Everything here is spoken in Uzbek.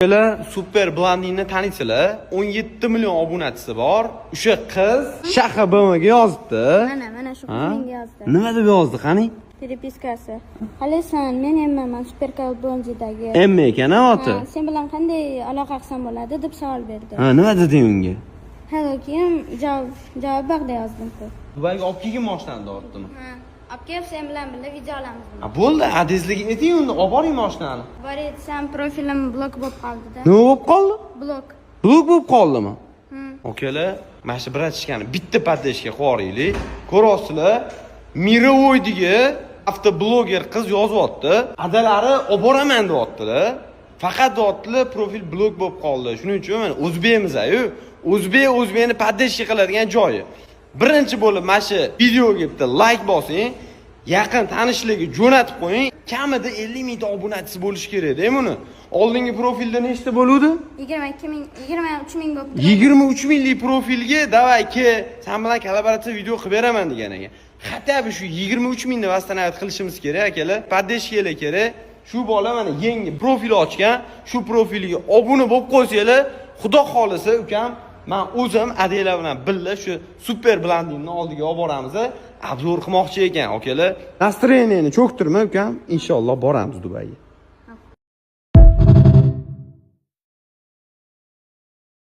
Böyle super blondinni taniysizlar. 17 million obunachisi bor. O'sha qiz Shaha BMga yozdi. Mana shu qizning yozdi. Nima deb yozdi, qani? Peripiskasi. Halisan, men hamman Super Blondidagi. Emma ekan-a oti. Sen bilan qanday aloqa qilsam bo'ladi deb savol berdi. Ha, nima deding unga? Keyin javob bag'da yozdim. Dubayga olib kelgan moshinani ortdimi? Ha, olib kelib sen bilan birga video olamiz. Bo'ldi, adresliga ayting unda, olib boring moshinani. Bor etsam profilim blok bo'lib qoldi-da. Nima bo'lib qoldi? Blok. Blok bo'lib qoldimi? Okalar, mana shu bratishkani bitta paddeshga qo'yaylik. Ko'rasizlar, Mirovoydagi avtobloger qiz yozyapti. Adalari olib boraman deyaptilar. Faqat deyaptilar, profil blok bo'lib qoldi. Shuning uchun men o'zbekmiz-ku. O'zbekni paddeshga qiladigan joyi. Birinchi bo'lib mana shu videoga bitta like bosing, yaqin tanishlarga jo'natib qo'ying. Kamida 50 mingta obunachisi bo'lishi kerak-da buni. Oldingi profilda nechta bo'luvdi? 23 ming bo'libdi. 23 minglik profilga davay ke, sen bilan kollaboratsiya video qilib beraman degan ekan. Hatto shu 23 mingni vastanayat qilishimiz kerak akalar. Paddeshkalar kerak. Shu bola mana yangi profil ochgan, shu profiliga obuna bo'lib qo'ysanglar, xudo xolisa ukam, men o'zim adaylar bilan birga shu super blondinni oldiga olib boramiz. Obzor qilmoqchi ekan akalar. Настроениeni cho'ktirma ukam, inshaalloh boramiz Dubayga.